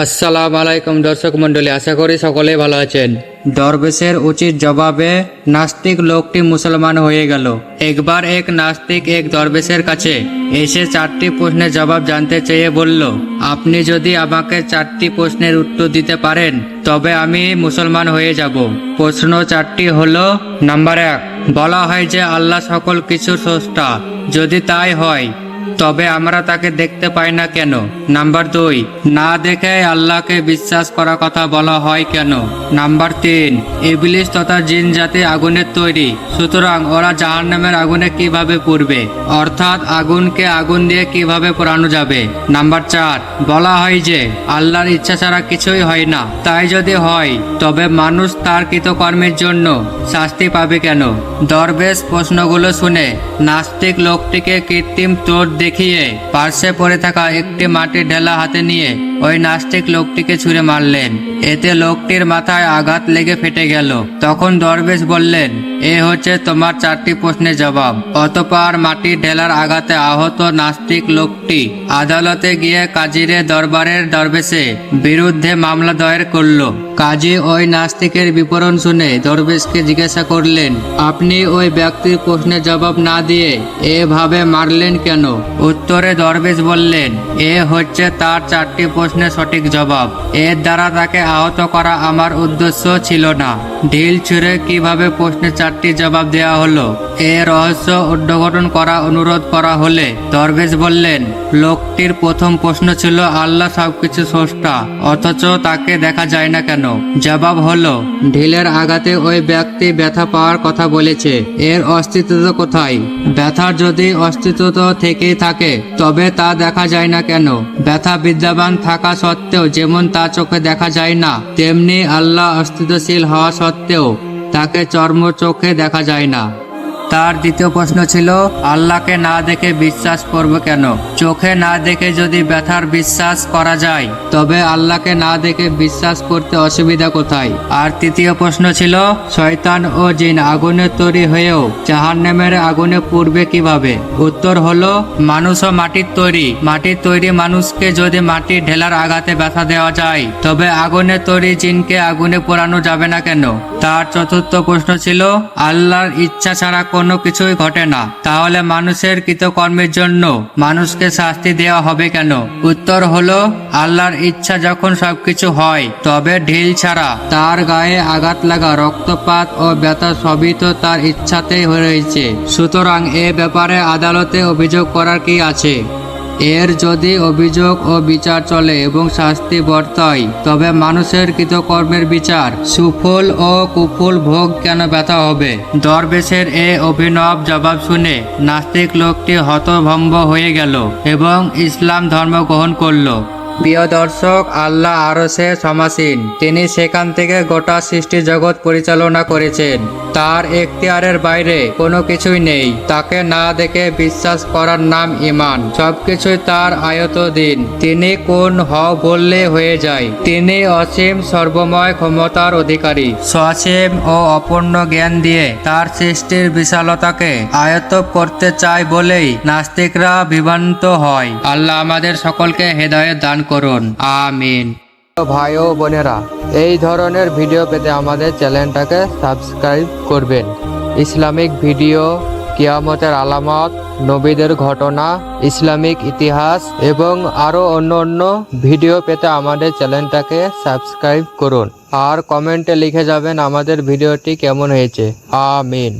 আসসালামু আলাইকুম দর্শক মণ্ডলী, আশা করি সকলে ভালো আছেন। দরবেশের উচিত জবাবে নাস্তিক লোকটি মুসলমান হয়ে গেল। একবার এক নাস্তিক এক দরবেশের কাছে এসে 4টি প্রশ্নের জবাব জানতে চেয়ে বলল, আপনি যদি আমাকে 4টি প্রশ্নের উত্তর দিতে পারেন তবে আমি মুসলমান হয়ে যাব। প্রশ্ন 4টি হলো, নাম্বার 1, বলা হয় যে আল্লাহ সকল কিছুর স্রষ্টা। যদি তাই হয় তবে আমরা তাকে দেখতে পাই না কেন? নাম্বার 2, না দেখে আল্লাহকে বিশ্বাস করার কথা বলা হয় কেন? নাম্বার 3, ইবলিস তথা জিন জাতি আগুনের তৈরি, সুতরাং ওরা জাহান্নামের আগুনে কিভাবে পুড়বে, অর্থাৎ আগুনকে আগুন দিয়ে কিভাবে পোড়ানো যাবে? নাম্বার 4, বলা হয় যে আল্লাহর ইচ্ছা ছাড়া কিছুই হয় না, তাই যদি হয় তবে মানুষ তার কৃতকর্মের জন্য শাস্তি পাবে কেন? দরবেশ প্রশ্নগুলো শুনে নাস্তিক লোকটিকে কৃত্রিম চোট দেখিয়ে পার্শ্বে পড়ে থাকা একটি মাটির ঢেলা হাতে নিয়ে ওই নাস্তিক লোকটিকে ছুঁড়ে মারলেন। এতে লোকটির মাথায় আঘাত লেগে ফেটে গেল। তখন দরবেশ বললেন, এ হচ্ছে তোমার 4টি প্রশ্নের জবাব। অতঃপর মাটির ঢেলার আঘাতে আহত নাস্তিক লোকটি আদালতে গিয়ে কাজীর দরবারের দরবেশে বিরুদ্ধে মামলা দায়ের করল। কাজী ওই নাস্তিকের বিবরণ শুনে দরবেশকে জিজ্ঞাসা করলেন, আপনি ওই ব্যক্তির প্রশ্নের জবাব না দিয়ে এভাবে মারলেন কেন? উত্তরে দরবেশ বললেন, এ হচ্ছে তার 4টি প্রশ্নের সঠিক জবাব। এর দ্বারা তাকে আহত করা আমার উদ্দেশ্য ছিল না। ঢিল ছুঁড়ে কিভাবে প্রশ্নের 4টি জবাব দেওয়া হলো এ রহস্য উদ্ঘাটন করা অনুরোধ করা হলে দরবেশ বললেন, লোকটির প্রথম প্রশ্ন ছিল আল্লাহ সবকিছু স্রষ্টা, অথচ তাকে দেখা যায় না কেন? জবাব হলো, ঢিলের আঘাতে ওই ব্যক্তি ব্যথা পাওয়ার কথা বলেছে, এর অস্তিত্ব কোথায়? ব্যথার যদি অস্তিত্ব থেকেই থাকে তবে তা দেখা যায় না কেন? ব্যথা বিদ্যমান থাকা সত্ত্বেও যেমন তা চোখে দেখা যায় না, তেমনি আল্লাহ অস্তিত্বশীল হওয়া সত্ত্বেও তাকে চর্ম চোখে দেখা যায় না। তার দ্বিতীয় প্রশ্ন ছিল, আল্লাহকে না দেখে বিশ্বাস করব কেন? চোখে না দেখে যদি ব্যথার বিশ্বাস করা যায় তবে আল্লাহকে না দেখে বিশ্বাস করতে অসুবিধা কোথায়? আর তৃতীয় প্রশ্ন ছিল, শয়তান ও জিন আগুনে তৈরি হয়েও জাহান্নামের আগুনে পুড়বে কিভাবে? উত্তর হলো, মানুষও মাটির তৈরি। মাটির তৈরি মানুষকে যদি মাটির ঢেলার আঘাতে ব্যথা দেওয়া যায় তবে আগুনে তৈরি জিনকে আগুনে পোড়ানো যাবে না কেন? তার চতুর্থ প্রশ্ন ছিল, আল্লাহর ইচ্ছা ছাড়া কোনো কিছুই ঘটে না, তাহলে মানুষের কৃতকর্মের জন্য মানুষকে শাস্তি দেওয়া হবে কেন? উত্তর হলো, আল্লাহর ইচ্ছা যখন সবকিছু হয় তবে ঢিল ছাড়া তার গায়ে আঘাত লাগা, রক্তপাত ও ব্যথা সবই তো তার ইচ্ছাতেই রয়েছে। সুতরাং এ ব্যাপারে আদালতে অভিযোগ করার কি আছে? এর যদি অভিযোগ ও বিচার চলে এবং শাস্তি বর্তায় তবে মানুষের কৃতকর্মের বিচার, সুফল ও কুফল ভোগ কেন ব্যথা হবে? দরবেশের এ অভিনব জবাব শুনে নাস্তিক লোকটি হতভম্ব হয়ে গেল এবং ইসলাম ধর্ম গ্রহণ করল। প্রিয় দর্শক, আল্লাহ আরশে সমাসীন, তিনি সেখান থেকে গোটা সৃষ্টি জগৎ পরিচালনা করেছেন। তার এখতিয়ারের বাইরে কোনো কিছুই নেই। তাকে না দেখে বিশ্বাস করার নাম ঈমান। সবকিছুই তার আয়ত্তাধীন। তিনি কোন হও বললে হয়ে যায়। তিনি অসীম সর্বময় ক্ষমতার অধিকারী। সসীম ও অপূর্ণ জ্ঞান দিয়ে তার সৃষ্টির বিশালতাকে আয়ত্ত করতে চায় বলেই নাস্তিকরা বিভ্রান্ত হয়। আল্লাহ আমাদের সকলকে হেদায়েত দান করুন, আমিন। ভাই ও বোনেরা, এই ধরনের ভিডিও পেতে আমাদের চ্যানেলটাকে সাবস্ক্রাইব করবেন। ইসলামিক ভিডিও, কিয়ামতের আলামত, নবীদের ঘটনা, ইসলামিক ইতিহাস এবং আরো অন্য ভিডিও পেতে আমাদের চ্যানেলটাকে সাবস্ক্রাইব করুন। আর কমেন্টে লিখে যাবেন আমাদের ভিডিওটি কেমন হয়েছে। আমিন।